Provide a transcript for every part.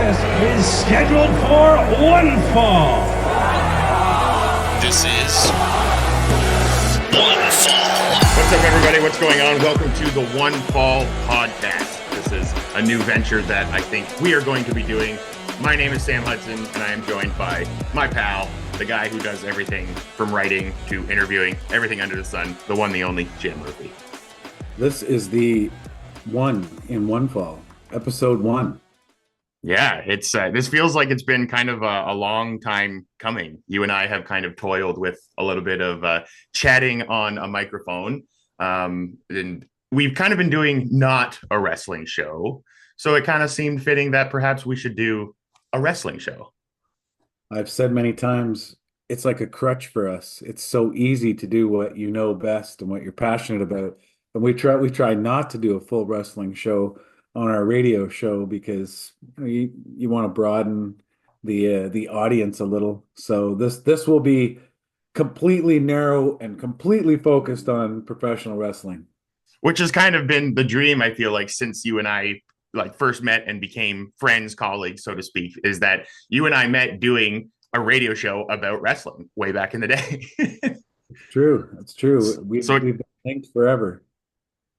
contest is scheduled for OneFall. This is OneFall. What's up, everybody? What's going on? Welcome to the OneFall podcast. This is a new venture that I think we are going to be doing. My name is Sam Hudson, and I am joined by my pal, the guy who does everything from writing to interviewing, everything under the sun, the one, the only, Jan Murphy. This is the one in OneFall, episode 1. Yeah, it's this feels like it's been kind of a long time coming. You and I have kind of toiled with a little bit of chatting on a microphone, and we've kind of been doing not a wrestling show. So it kind of seemed fitting that perhaps we should do a wrestling show. I've said many times, it's like a crutch for us. It's so easy to do what you know best and what you're passionate about. And we try not to do a full wrestling show on our radio show because you want to broaden the audience a little. So this will be completely narrow and completely focused on professional wrestling, Which has kind of been the dream, I feel like, since you and I first met and became friends, colleagues, so to speak, is that you and I met doing a radio show about wrestling way back in the day. True. That's true. We've been linked forever.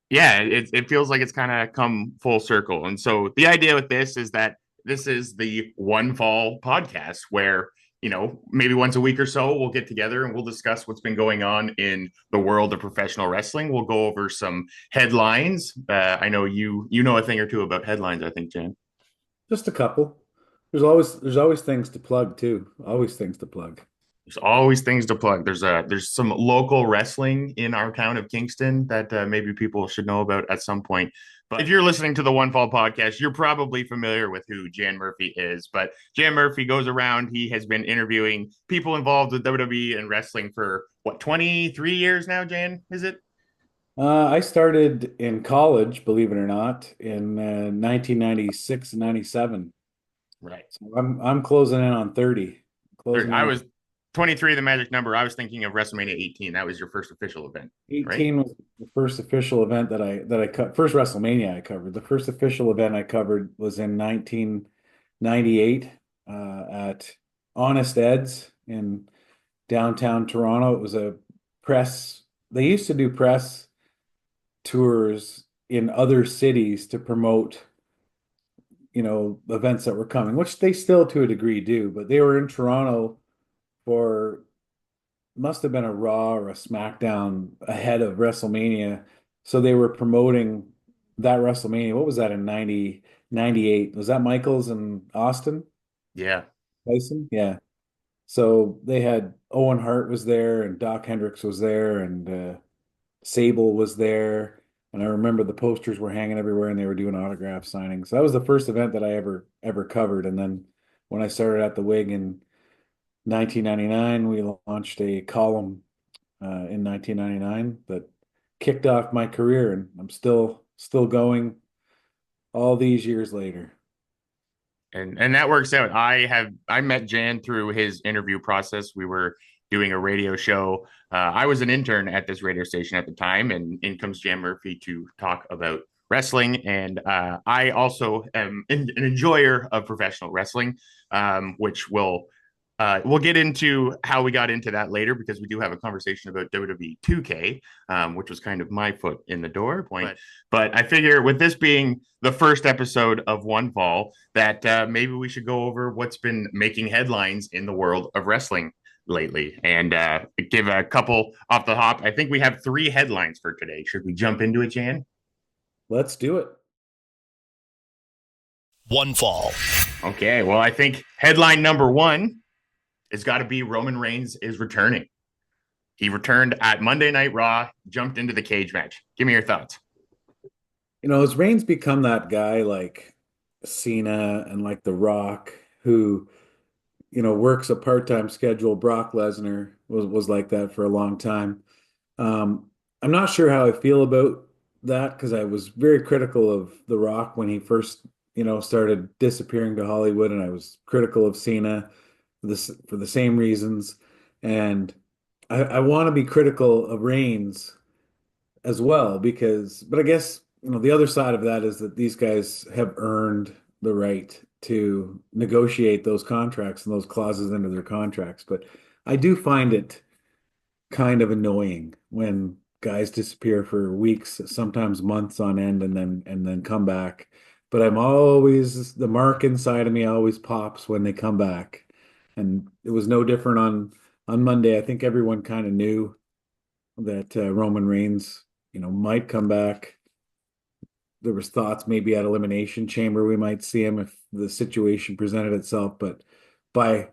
Yeah, it feels like it's kind of come full circle. And so the idea with this is that this is the OneFall podcast where, maybe once a week or so, we'll get together and we'll discuss what's been going on in the world of professional wrestling. We'll go over some headlines. I know you know a thing or two about headlines, I think, Jan. Just a couple. There's always things to plug too. Always things to plug. There's always things to plug. There's some local wrestling in our town of Kingston that maybe people should know about at some point. But if you're listening to the OneFall podcast, you're probably familiar with who Jan Murphy is. But Jan Murphy goes around. He has been interviewing people involved with WWE and wrestling for, 23 years now, Jan, is it? I started in college, believe it or not, in 1996 and 97. Right. So I'm closing in on 30. I was 23, the magic number. I was thinking of WrestleMania 18. That was your first official event. 18 was the first official event that I cut. First WrestleMania I covered. The first official event I covered was in 1998 at Honest Ed's in downtown Toronto. It was a press. They used to do press tours in other cities to promote, events that were coming, which they still to a degree do. But they were in Toronto for must have been a Raw or a SmackDown ahead of WrestleMania. So they were promoting that WrestleMania. What was that in 98? Was that Michaels and Austin? Yeah. Tyson? Yeah. So they had Owen Hart was there and Doc Hendricks was there and Sable was there. And I remember the posters were hanging everywhere and they were doing autograph signings. So that was the first event that I ever covered. And then when I started at the Wig in 1999, we launched a column in 1999 that kicked off my career, and I'm still going all these years later. And that works out. I met Jan through his interview process. We were doing a radio show. I was an intern at this radio station at the time, and in comes Jan Murphy to talk about wrestling. And I also am an enjoyer of professional wrestling, which we'll get into how we got into that later because we do have a conversation about WWE 2K, which was kind of my foot in the door point. But I figure with this being the first episode of OneFall, that maybe we should go over what's been making headlines in the world of wrestling lately and give a couple off the hop. I think we have 3 headlines for today. Should we jump into it, Jan? Let's do it. OneFall. Okay, well, I think headline number 1 it's got to be Roman Reigns is returning. He returned at Monday Night Raw, jumped into the cage match. Give me your thoughts. Has Reigns become that guy like Cena and like The Rock who, works a part-time schedule? Brock Lesnar was like that for a long time. I'm not sure how I feel about that because I was very critical of The Rock when he first, started disappearing to Hollywood, and I was critical of Cena for the same reasons. And I want to be critical of Reigns as well but I guess, the other side of that is that these guys have earned the right to negotiate those contracts and those clauses into their contracts. But I do find it kind of annoying when guys disappear for weeks, sometimes months on end, and then come back. But I'm always the mark inside of me always pops when they come back. And it was no different on Monday. I think everyone kind of knew that Roman Reigns, might come back. There was thoughts maybe at Elimination Chamber we might see him if the situation presented itself, but by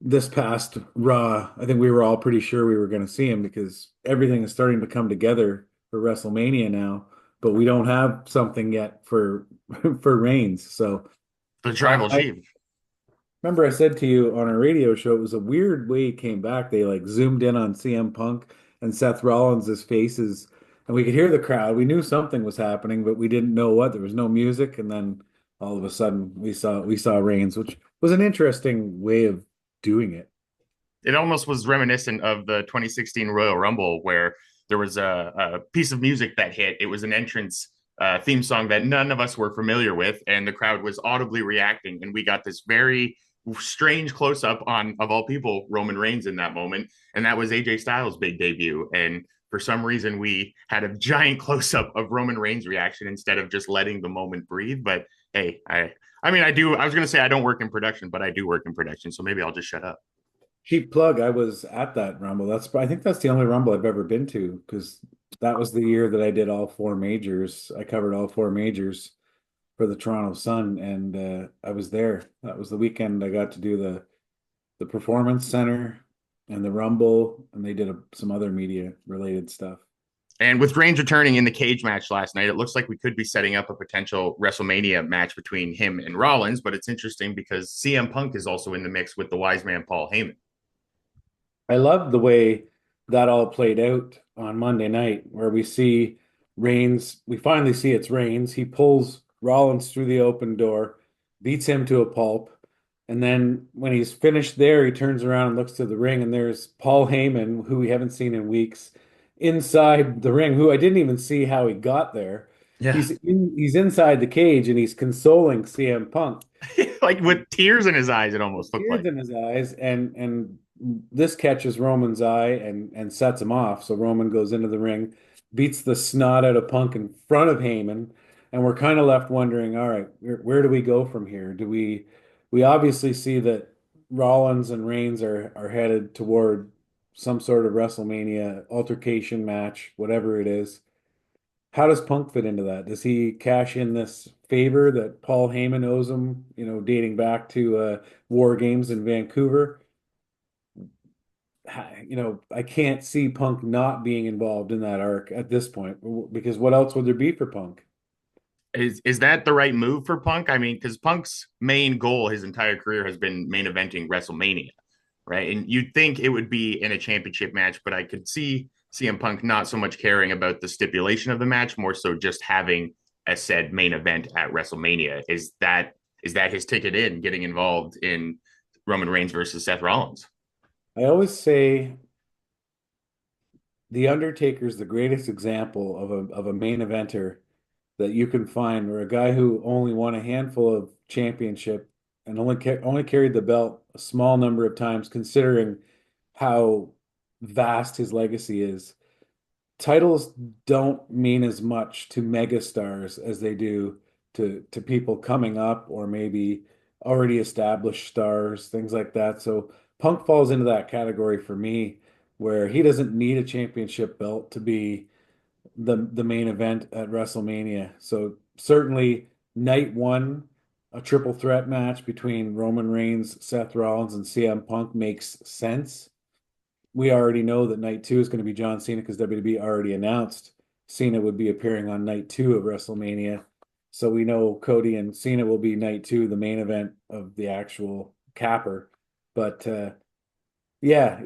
this past Raw, I think we were all pretty sure we were going to see him because everything is starting to come together for WrestleMania now, but we don't have something yet for for Reigns. So The I, tribal I chief. remember I said to you on a radio show, it was a weird way he came back. They like zoomed in on CM Punk and Seth Rollins' faces, and we could hear the crowd. We knew something was happening, but we didn't know what. There was no music, and then all of a sudden we saw Reigns, which was an interesting way of doing it. It almost was reminiscent of the 2016 Royal Rumble where there was a piece of music that hit. It was an entrance theme song that none of us were familiar with, and the crowd was audibly reacting. And we got this very strange close up on, of all people, Roman Reigns in that moment, and that was AJ Styles' big debut. And for some reason, we had a giant close up of Roman Reigns' reaction instead of just letting the moment breathe. But hey, I mean, I do. I was going to say I don't work in production, but I do work in production, so maybe I'll just shut up. Cheap plug. I was at that Rumble. I think that's the only Rumble I've ever been to because that was the year that I did all four majors. I covered all four majors for the Toronto Sun, and I was there. That was the weekend I got to do the Performance Center and the Rumble, and they did some other media related stuff. And with Reigns returning in the cage match last night, it looks like we could be setting up a potential WrestleMania match between him and Rollins. But it's interesting because CM Punk is also in the mix with the wise man Paul Heyman. I love the way that all played out on Monday night, where we see Reigns. We finally see it's Reigns. He pulls Rollins through the open door, beats him to a pulp, and then when he's finished there, he turns around and looks to the ring, and there's Paul Heyman, who we haven't seen in weeks, inside the ring, who I didn't even see how he got there. Yeah. He's inside the cage and he's consoling CM Punk. Like with tears in his eyes, it almost looked Tears like. in his eyes, and this catches Roman's eye and sets him off. So Roman goes into the ring, beats the snot out of Punk in front of Heyman, and we're kind of left wondering, all right, where do we go from here? We obviously see that Rollins and Reigns are headed toward some sort of WrestleMania altercation match, whatever it is. How does Punk fit into that? Does he cash in this favor that Paul Heyman owes him, dating back to War Games in Vancouver? I can't see Punk not being involved in that arc at this point because what else would there be for Punk? Is that the right move for Punk? I mean, because Punk's main goal his entire career has been main eventing WrestleMania, right? And you'd think it would be in a championship match, but I could see CM Punk not so much caring about the stipulation of the match, more so just having a said main event at WrestleMania. Is that his ticket in getting involved in Roman Reigns versus Seth Rollins? I always say The Undertaker's the greatest example of a main eventer that you can find, or a guy who only won a handful of championship and only carried the belt a small number of times, considering how vast his legacy is. Titles don't mean as much to megastars as they do to people coming up or maybe already established stars, things like that. So Punk falls into that category for me, where he doesn't need a championship belt to be the main event at WrestleMania. So certainly night one, a triple threat match between Roman Reigns, Seth Rollins, and CM Punk makes sense. We already know that night two is going to be John Cena because WWE already announced Cena would be appearing on night two of WrestleMania. So we know Cody and Cena will be night two, the main event of the actual capper. But yeah,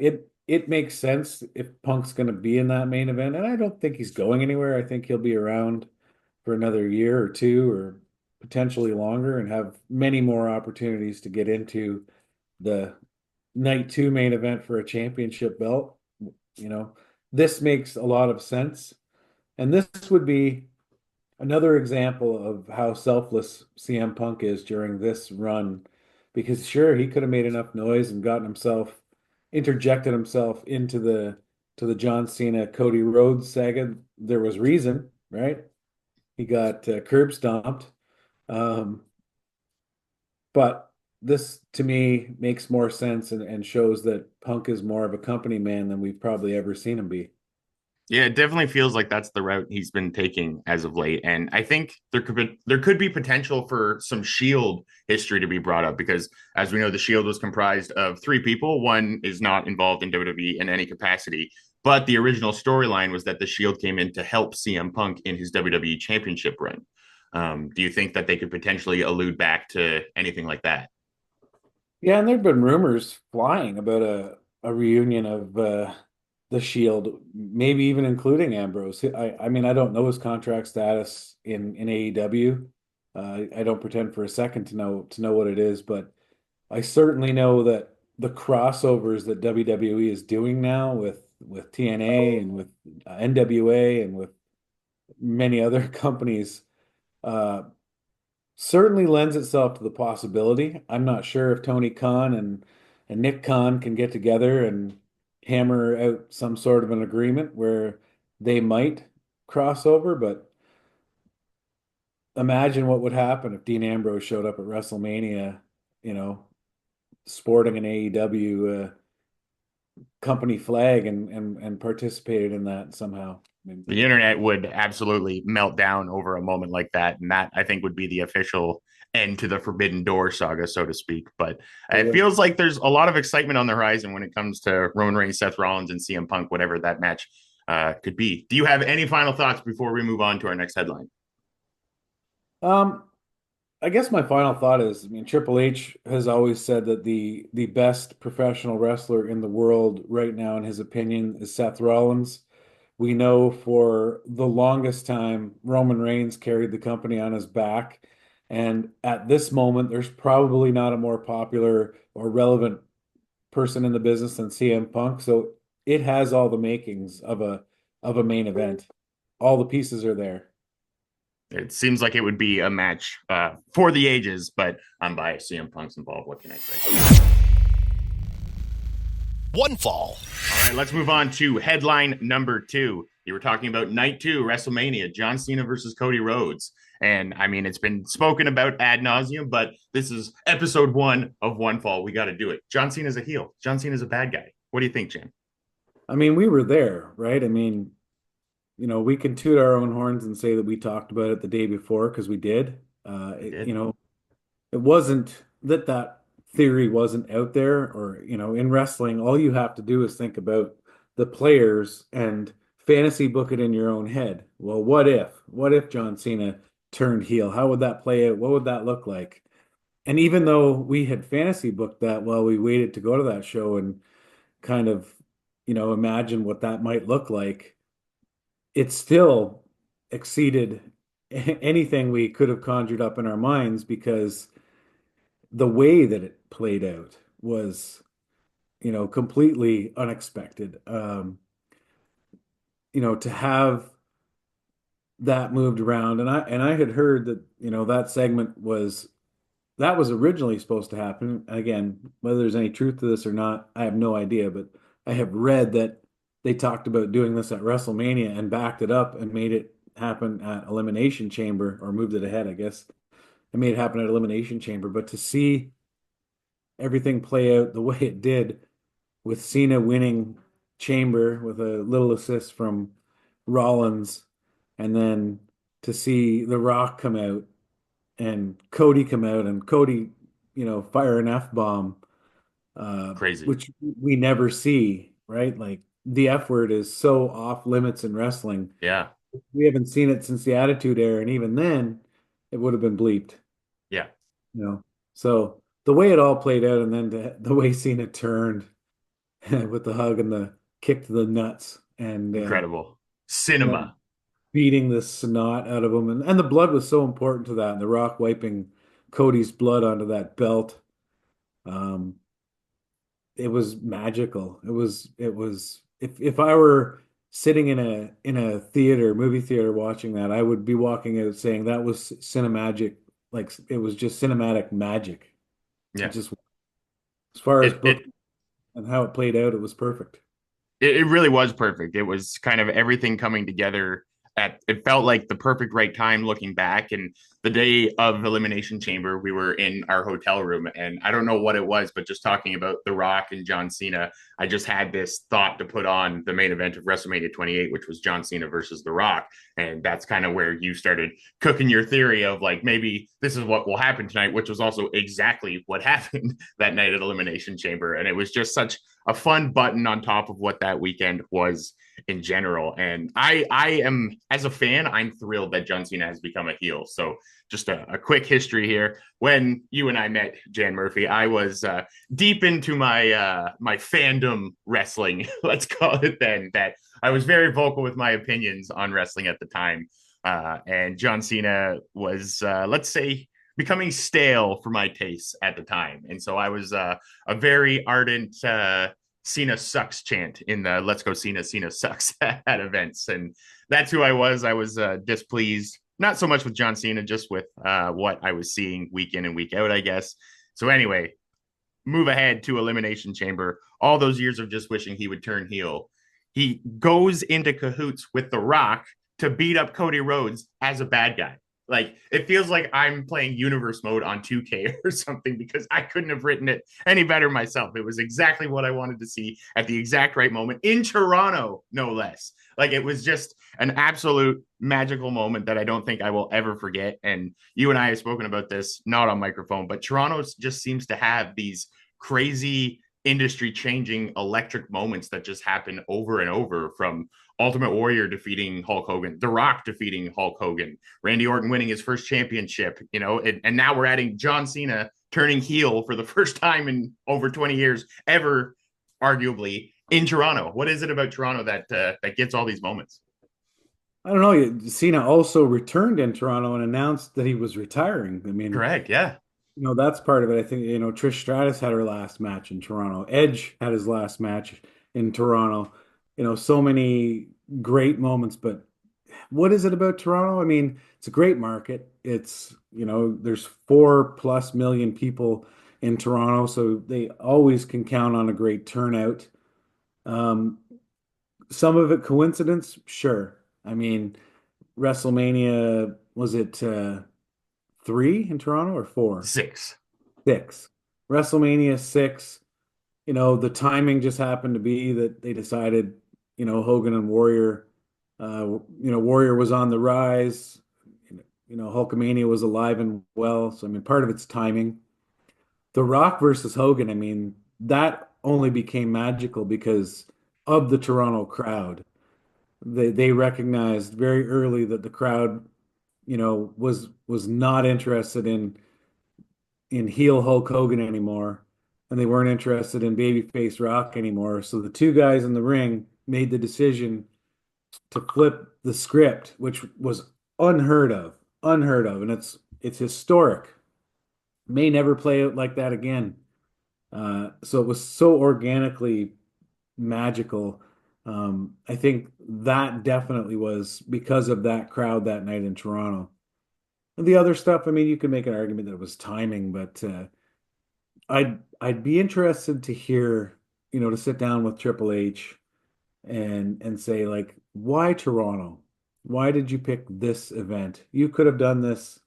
it makes sense if Punk's going to be in that main event, and I don't think he's going anywhere. I think he'll be around for another year or two, or potentially longer, and have many more opportunities to get into the night two main event for a championship belt. You know, this makes a lot of sense, and this would be another example of how selfless CM Punk is during this run, because sure, he could have made enough noise and gotten himself interjected himself into the John Cena Cody Rhodes saga. There was reason, right? He got curb stomped. Um, but this to me makes more sense and shows that Punk is more of a company man than we've probably ever seen him be. Yeah, it definitely feels like that's the route he's been taking as of late. And I think there could be potential for some Shield history to be brought up because as we know, the Shield was comprised of three people. One is not involved in WWE in any capacity. But the original storyline was that the Shield came in to help CM Punk in his WWE championship run. Do you think that they could potentially allude back to anything like that? Yeah, and there've been rumors flying about a reunion of the Shield, maybe even including Ambrose. I mean, I don't know his contract status in AEW. I don't pretend for a second to know what it is, but I certainly know that the crossovers that WWE is doing now with TNA and with NWA and with many other companies uh, certainly lends itself to the possibility. I'm not sure if Tony Khan and Nick Khan can get together and hammer out some sort of an agreement where they might cross over, but imagine what would happen if Dean Ambrose showed up at WrestleMania, you know, sporting an AEW company flag and participated in that somehow. I mean, The internet would absolutely melt down over a moment like that. And that I think would be the official end to the Forbidden Door saga, so to speak. But it feels like there's a lot of excitement on the horizon when it comes to Roman Reigns, Seth Rollins, and CM Punk, whatever that match could be. Do you have any final thoughts before we move on to our next headline? um, I guess my final thought is, I mean, Triple H has always said that the best professional wrestler in the world right now, in his opinion, is Seth Rollins. We know for the longest time Roman Reigns carried the company on his back, and at this moment, there's probably not a more popular or relevant person in the business than CM Punk. So it has all the makings of a main event. All the pieces are there. It seems like it would be a match for the ages, but I'm biased. CM Punk's involved. What can I say? OneFall. All right, let's move on to headline number two. You were talking about night two, WrestleMania, John Cena versus Cody Rhodes. And I mean, it's been spoken about ad nauseum, but this is episode one of OneFall. We got to do it. John Cena's a heel. John Cena's a bad guy. What do you think, Jim? I mean, we were there, right? I mean, we can toot our own horns and say that we talked about it the day before because we did. We It, did. it wasn't that theory wasn't out there, or in wrestling, all you have to do is think about the players and fantasy book it in your own head. Well, what if John Cena turned heel? How would that play out? What would that look like? And even though we had fantasy booked that while we waited to go to that show and kind of, imagine what that might look like, it still exceeded anything we could have conjured up in our minds because the way that it played out was, completely unexpected. To have that moved around, and I had heard that, that segment was originally supposed to happen. Again, whether there's any truth to this or not, I have no idea, but I have read that they talked about doing this at WrestleMania and backed it up and made it happen at Elimination Chamber, or moved it ahead, I guess. And made it happen at Elimination Chamber. But to see everything play out the way it did, with Cena winning Chamber with a little assist from Rollins, and then to see The Rock come out and Cody come out and Cody, fire an F-bomb, Crazy. which we never see, right? Like the F word is so off limits in wrestling. Yeah. We haven't seen it since the Attitude Era, and even then, it would have been bleeped, Yeah. you know. So the way it all played out, and then the way Cena turned with the hug and the kick to the nuts, Incredible. and then Cinema. beating the snot out of him, and the blood was so important to that, and The Rock wiping Cody's blood onto that belt. Um, it was magical. It was if I were sitting in a theater, movie theater watching that, I would be walking out saying that was cinemagic, like it was just cinematic magic. It Yeah. just as far as It book it and how it played out, it was perfect. it really was perfect. It was kind of everything coming together at it felt like the perfect right time looking back. And the day of Elimination Chamber, we were in our hotel room, and I don't know what it was, but just talking about The Rock and John Cena, I just had this thought to put on the main event of WrestleMania 28, which was John Cena versus The Rock. And that's kind of where you started cooking your theory of like maybe this is what will happen tonight, which was also exactly what happened that night at Elimination Chamber. And it was just such a fun button on top of what that weekend was in general. And I am, as a fan, I'm thrilled that John Cena has become a heel. So just a quick history here. When you and I met, Jan Murphy, I was deep into my fandom wrestling, let's call it then, that I was very vocal with my opinions on wrestling at the time. And John Cena was, let's say, becoming stale for my tastes at the time. And so I was a very ardent Cena sucks chant in the Let's Go Cena, Cena sucks at events. And that's who I was. I was displeased, not so much with John Cena, just with what I was seeing week in and week out, I guess. So, anyway, move ahead to Elimination Chamber. All those years of just wishing he would turn heel. He goes into cahoots with The Rock to beat up Cody Rhodes as a bad guy. Like it feels like I'm playing universe mode on 2K or something because I couldn't have written it any better myself. It was exactly what I wanted to see at the exact right moment in Toronto, no less. Like it was just an absolute magical moment that I don't think I will ever forget. And you and I have spoken about this, not on microphone, but Toronto just seems to have these crazy industry changing electric moments that just happen over and over, from Ultimate Warrior defeating Hulk Hogan, The Rock defeating Hulk Hogan, Randy Orton winning his first championship, and now we're adding John Cena turning heel for the first time in over 20 years ever, arguably, in Toronto. What is it about Toronto that gets all these moments? I don't know. Cena also returned in Toronto and announced that he was retiring. I mean, Correct. Yeah. that's part of it. I think, Trish Stratus had her last match in Toronto. Edge had his last match in Toronto. So many great moments, but what is it about Toronto? I mean, it's a great market. There's 4+ million people in Toronto, so they always can count on a great turnout. Um, some of it coincidence, sure. I mean, WrestleMania, was it three in Toronto or four? Six. Six. WrestleMania six, the timing just happened to be that they decided, Hogan and Warrior, Warrior was on the rise, Hulkamania was alive and well. So, I mean, part of it's timing. The Rock versus Hogan, I mean, that only became magical because of the Toronto crowd. They recognized very early that the crowd, was not interested in heel Hulk Hogan anymore, and they weren't interested in babyface Rock anymore. So the two guys in the ring made the decision to flip the script, which was unheard of, and it's historic. May never play out like that again. So it was so organically magical. I think that definitely was because of that crowd that night in Toronto. And the other stuff, I mean, you could make an argument that it was timing, but I'd be interested to hear, to sit down with Triple H and say like, why Toronto? Why did you pick this event? You could have done this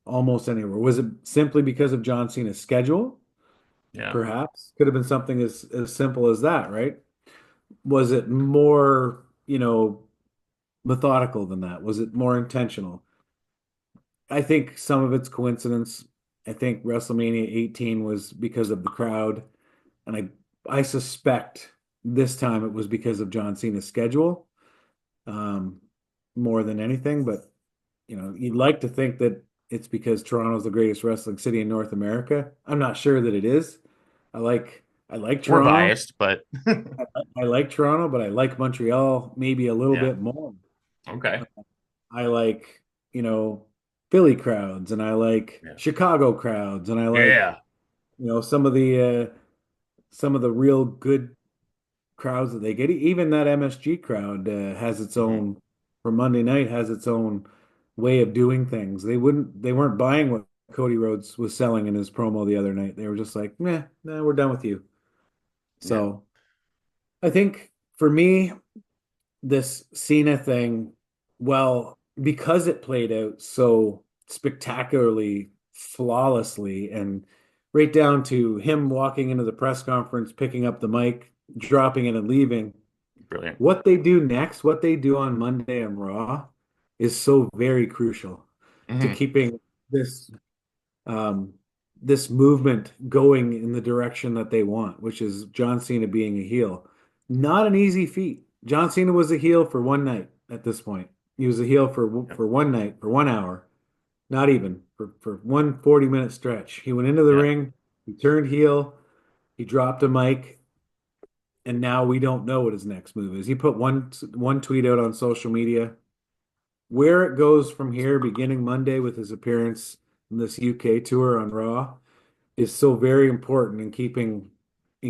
almost anywhere. Was it simply because of John Cena's schedule? Yeah. Perhaps could have been something as simple as that, right? Was it more, methodical than that? Was it more intentional? I think some of it's coincidence. I think WrestleMania 18 was because of the crowd, and I suspect this time it was because of John Cena's schedule, um, more than anything. But you'd like to think that it's because Toronto's the greatest wrestling city in North America. I'm not sure that it is. I like We're Toronto. biased, but I like Toronto, but I like Montreal maybe a little yeah. bit more. Okay. I like, Philly crowds, and I like Yeah. Chicago crowds, and I like, Yeah. some of the real good crowds that they get. Even that MSG crowd has its own, for Monday night, has its own way of doing things. They weren't buying what Cody Rhodes was selling in his promo the other night. They were just like, meh, nah, we're done with you. Yeah. So I think for me, this Cena thing, well, because it played out so spectacularly, flawlessly, and right down to him walking into the press conference, picking up the mic, dropping it, and leaving. Brilliant. What they do next, what they do on Monday on Raw, is so very crucial to keeping this um, this movement going in the direction that they want, which is John Cena being a heel. Not an easy feat. John Cena was a heel for one night at this point. He was a heel for one night, for 1 hour, not even for one 40-minute stretch. He went into the ring, he turned heel, he dropped a mic, and now we don't know what his next move is. He put one tweet out on social media. Where it goes from here, beginning Monday with his appearance in this UK tour on Raw, is so very important in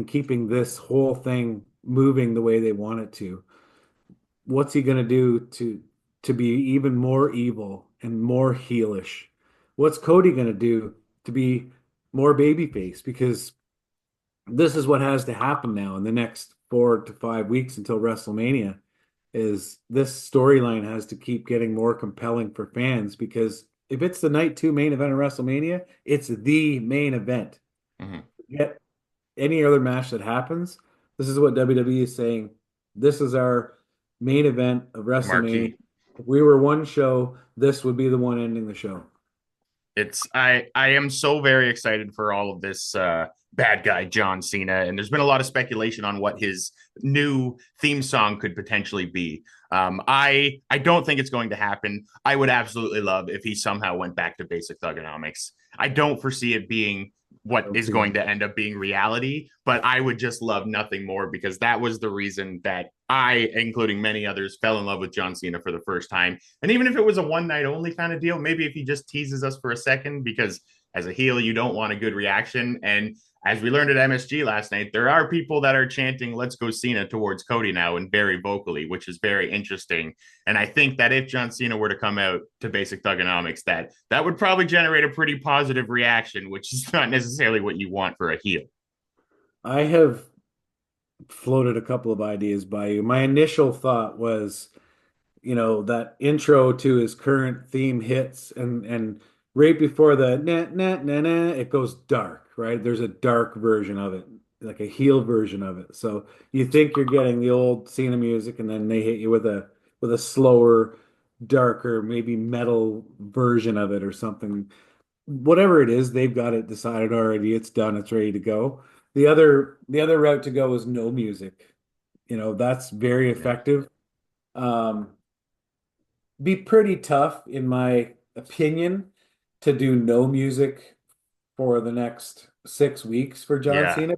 keeping this whole thing moving the way they want it to. What's he going to do to be even more evil and more heelish? What's Cody going to do to be more babyface? Because this is what has to happen now in the next 4 to 5 weeks until WrestleMania. Is this storyline has to keep getting more compelling for fans, because if it's the night 2 main event of WrestleMania, it's the main event. Yet any other match that happens, this is what WWE is saying. This is our main event of WrestleMania. Marquee. If we were one show, this would be the one ending the show. I am so very excited for all of this bad guy John Cena, and there's been a lot of speculation on what his new theme song could potentially be. I don't think it's going to happen. I would absolutely love if he somehow went back to basic thugonomics. I don't foresee it being what is going to end up being reality, but I would just love nothing more, because that was the reason that I, including many others, fell in love with John Cena for the first time. And even if it was a one night only kind of deal, maybe if he just teases us for a second, because as a heel, you don't want a good reaction. And as we learned at MSG last night, there are people that are chanting, "Let's go Cena" towards Cody now, and very vocally, which is very interesting. And I think that if John Cena were to come out to basic thugonomics, that would probably generate a pretty positive reaction, which is not necessarily what you want for a heel. I have floated a couple of ideas by you. My initial thought was, that intro to his current theme hits, and right before the na na na na, it goes dark, right? There's a dark version of it, like a heel version of it. So you think you're getting the old Cena music, and then they hit you with a slower, darker, maybe metal version of it or something. Whatever it is, they've got it decided already. It's done. It's ready to go. The other route to go is no music. That's very effective. Be pretty tough, in my opinion, to do no music for the next 6 weeks for John Cena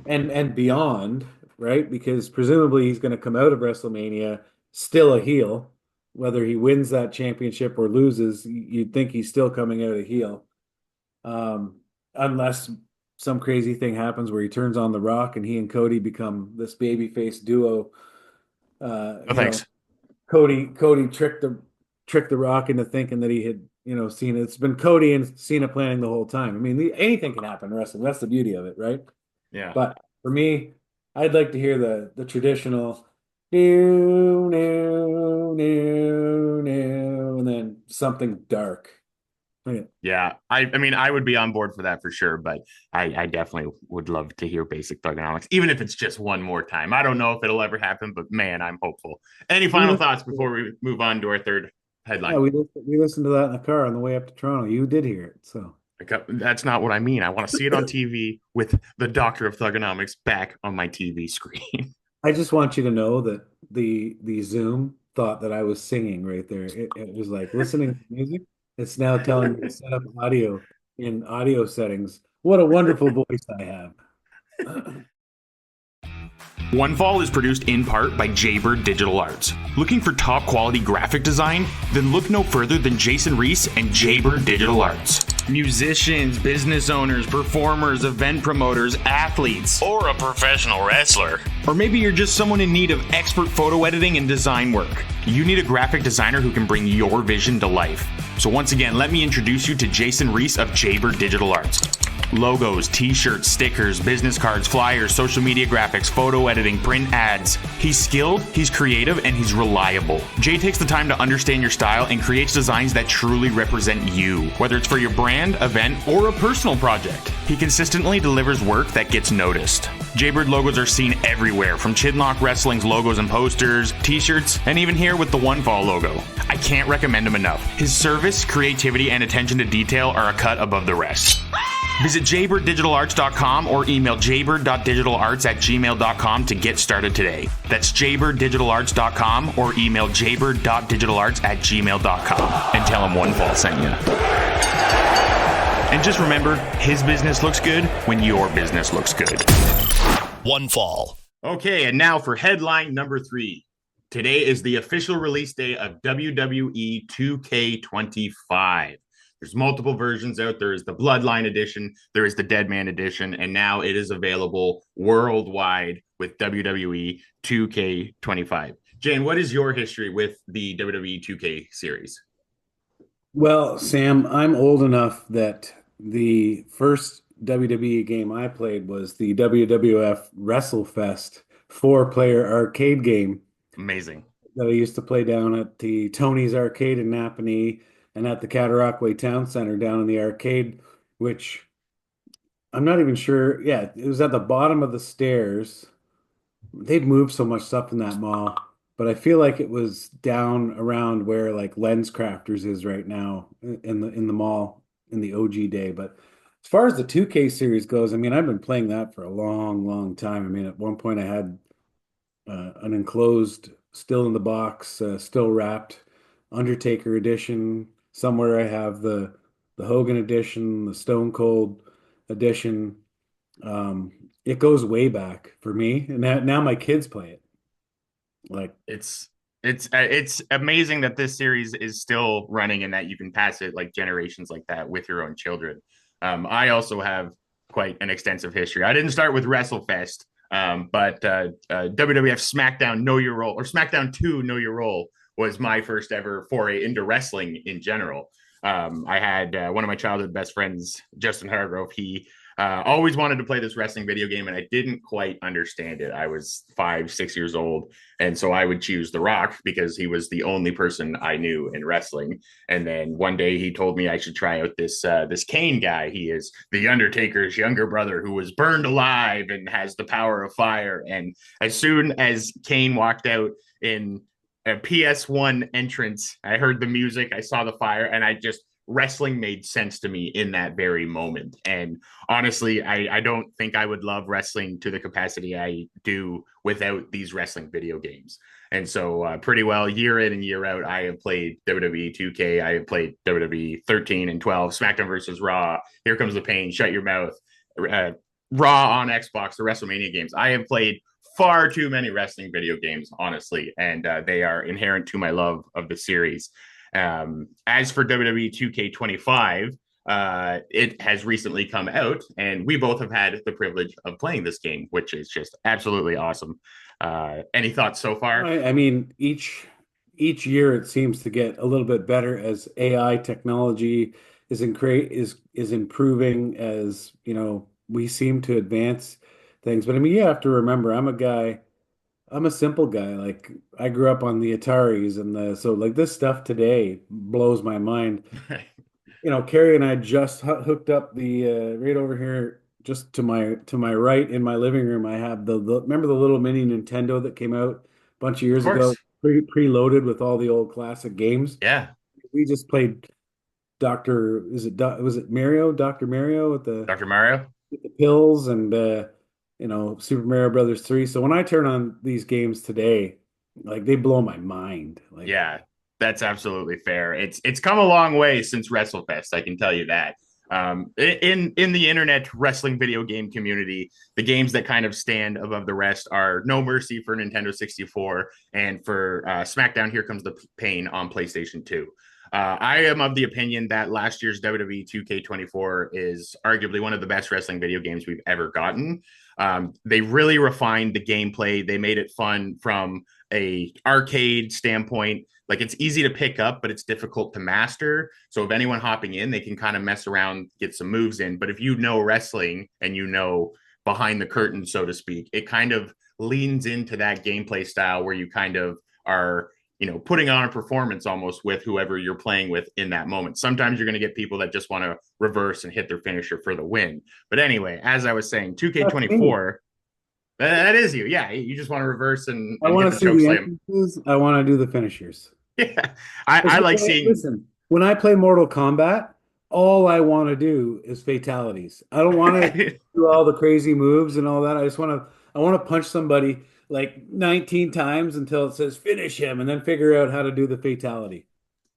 and beyond, right? Because presumably he's going to come out of WrestleMania still a heel, whether he wins that championship or loses. You'd think he's still coming out a heel, unless some crazy thing happens where he turns on The Rock and he and Cody become this babyface duo. Thanks. Cody tricked the Rock into thinking that he had, Cena. It's been Cody and Cena planning the whole time. I mean, anything can happen in wrestling. That's the beauty of it, right? Yeah. But for me, I'd like to hear the traditional new, and then something dark. Yeah. I mean, I would be on board for that for sure, but I definitely would love to hear basic thugonomics, even if it's just one more time. I don't know if it'll ever happen, but man, I'm hopeful. Any final thoughts before we move on to our third headline? Yeah, we listened to that in the car on the way up to Toronto. You did hear it, so. That's not what I mean. I want to see it on TV with the Doctor of Thugonomics back on my TV screen. I just want you to know that the Zoom thought that I was singing right there. It was like listening to music. It's now telling me to set up audio in audio settings. What a wonderful voice I have. OneFall is produced in part by Jaybird Digital Arts. Looking for top quality graphic design? Then look no further than Jason Reese and Jaybird Digital Arts. musicians, business owners, performers, event promoters, athletes, Or a professional wrestler. or maybe you're just someone in need of expert photo editing and design work. You need a graphic designer who can bring your vision to life. So once again, let me introduce you to Jason Reese of Jaybird Digital Arts. Logos, t-shirts, stickers, business cards, flyers, social media graphics, photo editing, print ads. He's skilled, he's creative, and he's reliable. Jay takes the time to understand your style and creates designs that truly represent you, whether it's for your brand, event, or a personal project. He consistently delivers work that gets noticed. Jaybird logos are seen everywhere, from Chinlock Wrestling's logos and posters, t-shirts, and even here with the OneFall logo. I can't recommend him enough. His service, creativity, and attention to detail are a cut above the rest. Visit jaybirddigitalarts.com or email jaybird.digitalarts@gmail.com to get started today. That's jaybirddigitalarts.com or email jaybird.digitalarts@gmail.com and tell him OneFall sent you. And just remember, his business looks good when your business looks good. OneFall. Okay, and now for headline number 3. Today is the official release day of WWE 2K25. There's multiple versions out. There is the Bloodline Edition, there is the Deadman Edition, and now it is available worldwide with WWE 2K25. Jane, what is your history with the WWE 2K series? Well, Sam, I'm old enough that the first WWE game I played was the WWF WrestleFest 4-player arcade game Amazing. that I used to play down at the Tony's Arcade in Napanee and at the Cataraqui Town Center down in the arcade, which I'm not even sure. Yeah, it was at the bottom of the stairs. They've moved so much stuff in that mall, but I feel like it was down around where like Lens Crafters is right now in the mall in the OG day. But as far as the 2K series goes, I mean, I've been playing that for a long, long time. I mean, at one point I had an enclosed, still in the box, still wrapped Undertaker edition. Somewhere I have the Hogan edition, the Stone Cold edition. It goes way back for me, and now my kids play it. Like It's amazing that this series is still running and that you can pass it like generations like that with your own children. I also have quite an extensive history. I didn't start with WrestleFest, but WWF SmackDown Know Your Role or SmackDown 2 Know Your Role was my first ever foray into wrestling in general. I had one of my childhood best friends, Justin Hargrove. He always wanted to play this wrestling video game, and I didn't quite understand it. I was 5, 6 years old, and so I would choose The Rock because he was the only person I knew in wrestling. And then one day he told me I should try out this Kane guy. He is the Undertaker's younger brother who was burned alive and has the power of fire. And as soon as Kane walked out in a PS1 entrance, I heard the music, I saw the fire, and wrestling made sense to me in that very moment. And honestly, I don't think I would love wrestling to the capacity I do without these wrestling video games. And so pretty well year in and year out, I have played WWE 2K. I have played WWE 13 and 12, SmackDown versus Raw, Here Comes the Pain, Shut Your Mouth, Raw on Xbox, the WrestleMania games. I have played far too many wrestling video games, honestly, and they are inherent to my love of the series. As for WWE 2K25, it has recently come out, and we both have had the privilege of playing this game, which is just absolutely awesome. Any thoughts so far? I mean, each year it seems to get a little bit better as AI technology is improving, as you know, we seem to advance things. But I mean, you have to remember, I'm a simple guy. Like I grew up on the Ataris so like this stuff today blows my mind. You know, Carrie and I just hooked up the right over here, just to my right in my living room. I have the remember the little mini Nintendo that came out a bunch of years ago, preloaded with all the old classic games. Yeah, we just played was it Mario, Dr. Mario with Dr. Mario with the pills and Super Mario Brothers 3. So when I turn on these games today, like they blow my mind. Like, yeah, that's absolutely fair. It's come a long way since WrestleFest, I can tell you that. In the internet wrestling video game community, the games that kind of stand above the rest are No Mercy for Nintendo 64 and for SmackDown Here Comes the Pain on PlayStation 2. I am of the opinion that last year's WWE 2K24 is arguably one of the best wrestling video games we've ever gotten. They really refined the gameplay. They made it fun from a arcade standpoint. Like, it's easy to pick up, but it's difficult to master. So if anyone hopping in, they can kind of mess around, get some moves in. But if you know wrestling and you know behind the curtain, so to speak, it kind of leans into that gameplay style where you kind of are, putting on a performance almost with whoever you're playing with in that moment. Sometimes you're going to get people that just want to reverse and hit their finisher for the win. But anyway, as I was saying, 2K24, that is you. Yeah, you just want to reverse and I want hit to the see choke the slam. entrances. I want to do the finishers. Yeah, I like seeing. Listen, when I play Mortal Kombat, all I want to do is fatalities. I don't want to do all the crazy moves and all that. I want to punch somebody like 19 times until it says finish him, and then figure out how to do the fatality.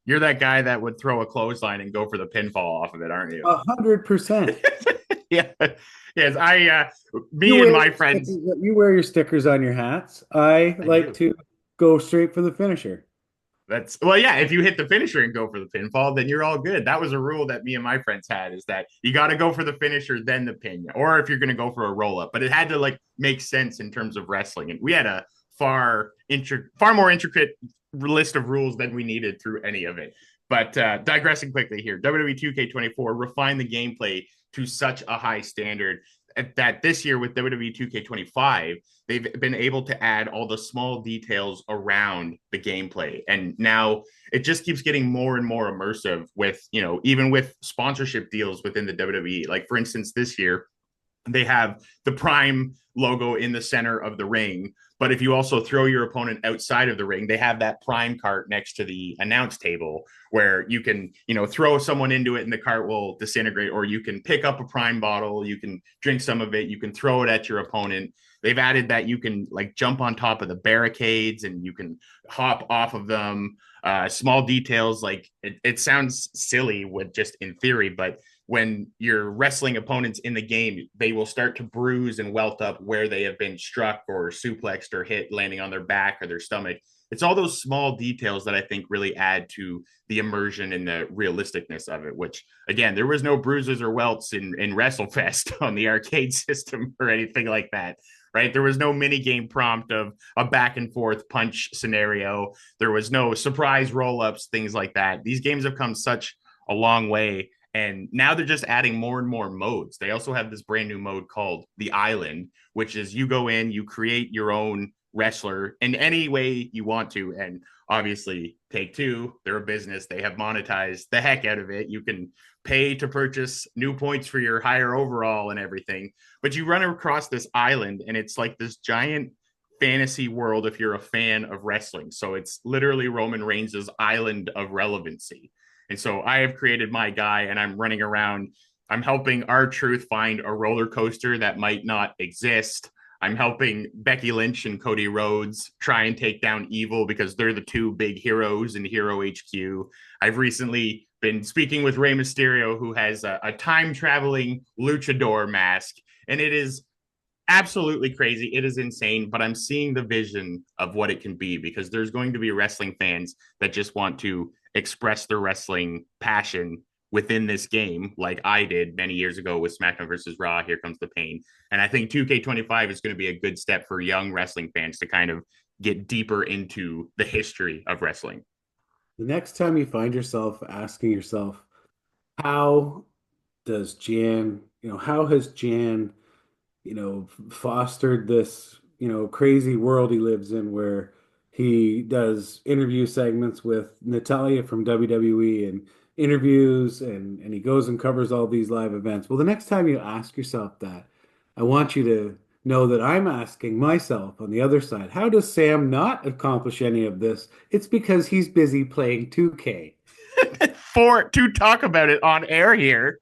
You're that guy that would throw a clothesline and go for the pinfall off of it, aren't you? 100%. Yeah. Yes, me and my friends. You wear your stickers on your hats. I like to go straight for the finisher. Well, yeah. If you hit the finisher and go for the pinfall, then you're all good. That was a rule that me and my friends had, is that you got to go for the finisher, then the pin, or if you're going to go for a roll up. But it had to like make sense in terms of wrestling, and we had a far more intricate list of rules than we needed through any of it. But digressing quickly here, WWE 2K24 refined the gameplay to such a high standard that this year with WWE 2K25, they've been able to add all the small details around the gameplay. And now it just keeps getting more and more immersive with, even with sponsorship deals within the WWE. Like, for instance, this year, they have the Prime logo in the center of the ring. But if you also throw your opponent outside of the ring, they have that Prime cart next to the announce table where you can, throw someone into it and the cart will disintegrate, or you can pick up a Prime bottle, you can drink some of it, you can throw it at your opponent. They've added that you can like jump on top of the barricades and you can hop off of them. Small details, like it sounds silly with just in theory, but when you're wrestling opponents in the game, they will start to bruise and welt up where they have been struck or suplexed or hit, landing on their back or their stomach. It's all those small details that I think really add to the immersion and the realisticness of it, which, again, there was no bruises or welts in WrestleFest on the arcade system or anything like that, right? There was no mini game prompt of a back and forth punch scenario. There was no surprise roll-ups, things like that. These games have come such a long way. And now they're just adding more and more modes. They also have this brand new mode called the Island, which is you go in, you create your own wrestler in any way you want to. And obviously, Take-Two, they're a business. They have monetized the heck out of it. You can pay to purchase new points for your higher overall and everything. But you run across this island, and it's like this giant fantasy world if you're a fan of wrestling. So it's literally Roman Reigns' island of relevancy. And so I have created my guy, and I'm running around. I'm helping R-Truth find a roller coaster that might not exist. I'm helping Becky Lynch and Cody Rhodes try and take down Evil because they're the two big heroes in Hero HQ. I've recently been speaking with Rey Mysterio, who has a time-traveling luchador mask, and it is absolutely crazy. It is insane, but I'm seeing the vision of what it can be, because there's going to be wrestling fans that just want to express their wrestling passion within this game, like I did many years ago with SmackDown versus Raw, Here Comes the Pain. And I think 2K25 is going to be a good step for young wrestling fans to kind of get deeper into the history of wrestling. The next time you find yourself asking yourself, how does Jan, how has Jan, fostered this, crazy world he lives in where he does interview segments with Natalia from WWE and interviews and he goes and covers all these live events. Well, the next time you ask yourself that, I want you to know that I'm asking myself on the other side, how does Sam not accomplish any of this? It's because he's busy playing 2K. To talk about it on air here.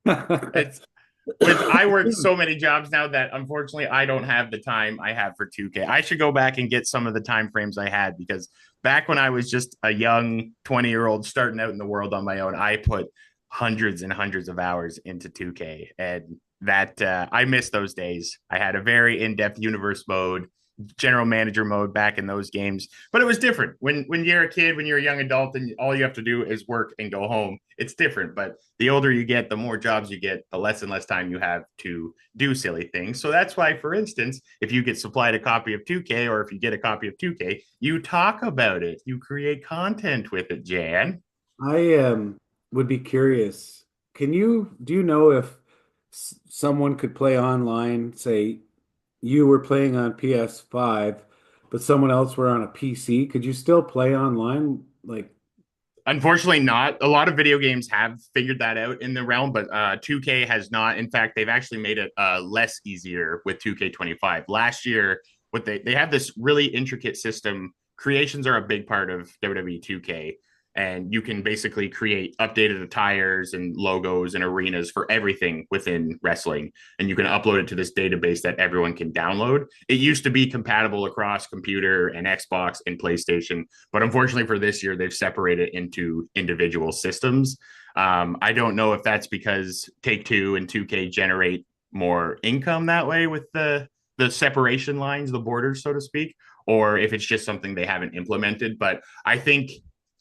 I work so many jobs now that unfortunately I don't have the time I have for 2K. I should go back and get some of the time frames I had, because back when I was just a young 20-year-old starting out in the world on my own, I put hundreds and hundreds of hours into 2K, and that I miss those days. I had a very in-depth universe mode. general manager mode back in those games. But it was different when you're a kid, when you're a young adult, and all you have to do is work and go home. It's different. But the older you get, the more jobs you get, the less and less time you have to do silly things. So that's why, for instance, if you get supplied a copy of 2K, or if you get a copy of 2K, you talk about it, you create content with it, Jan. I would be curious. Do you know if someone could play online, say you were playing on PS5, but someone else were on a PC? Could you still play online? Like, Unfortunately, not. A lot of video games have figured that out in the realm, but 2K has not. In fact, they've actually made it less easier with 2K25. Last year, what they have this really intricate system. Creations are a big part of WWE 2K, and you can basically create updated attires and logos and arenas for everything within wrestling, and you can upload it to this database that everyone can download. It used to be compatible across computer and Xbox and PlayStation, but unfortunately for this year they've separated into individual systems. I don't know if that's because Take-Two and 2K generate more income that way with the separation lines, the borders, so to speak, or if it's just something they haven't implemented. But I think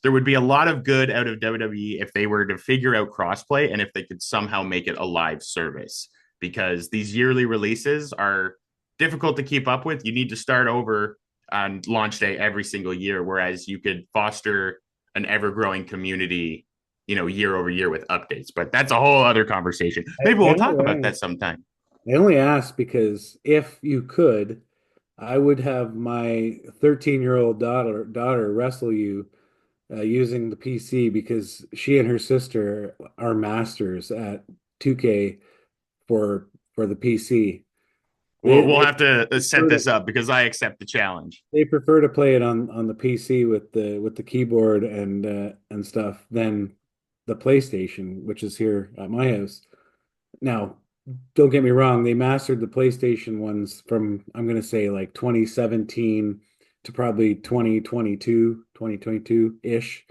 there would be a lot of good out of WWE if they were to figure out crossplay and if they could somehow make it a live service, because these yearly releases are difficult to keep up with. You need to start over on launch day every single year, whereas you could foster an ever-growing community, year over year with updates. But that's a whole other conversation. Maybe we'll talk about that sometime. I only asked because if you could, I would have my 13-year-old daughter wrestle you using the PC, because she and her sister are masters at 2K for the PC. We'll have to set this up because I accept the challenge. They prefer to play it on the PC with the keyboard and stuff than the PlayStation, which is here at my house. Now, don't get me wrong, they mastered the PlayStation ones from, I'm going to say, like 2017 to probably 2022-ish.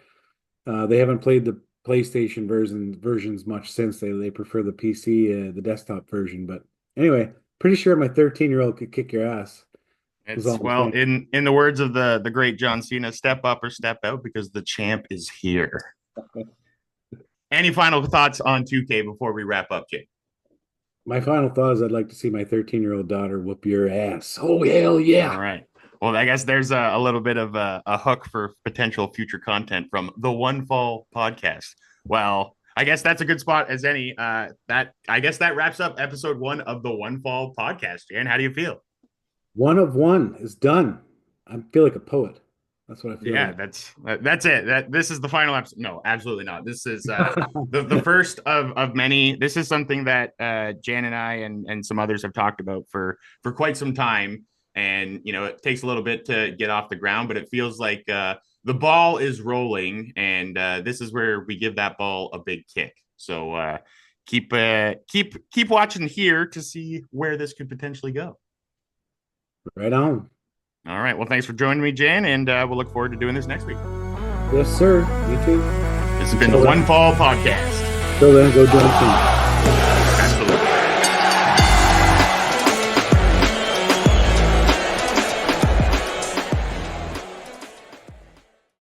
They haven't played the PlayStation versions much since. They prefer the PC, the desktop version. But anyway, pretty sure my 13-year-old could kick your ass. Well, in the words of the great John Cena, step up or step out, because the champ is here. Any final thoughts on 2K before we wrap up, Jake? My final thought is I'd like to see my 13-year-old daughter whoop your ass. Oh, hell yeah. All right. Well, I guess there's a little bit of a hook for potential future content from the OneFall podcast. Well, I guess that's a good spot as any. I guess that wraps up episode 1 of the OneFall podcast. Jan, how do you feel? 1 of 1 is done. I feel like a poet. That's what I feel. Yeah, like. That's it. This is the final episode. No, absolutely not. This is the first of many. This is something that Jan and I and some others have talked about for quite some time. And, it takes a little bit to get off the ground, but it feels like the ball is rolling, and this is where we give that ball a big kick. So keep watching here to see where this could potentially go. Right on. All right. Well, thanks for joining me, Jan, and we'll look forward to doing this next week. Yes, sir. You too. This has been the OneFall podcast. Till then, go join the team.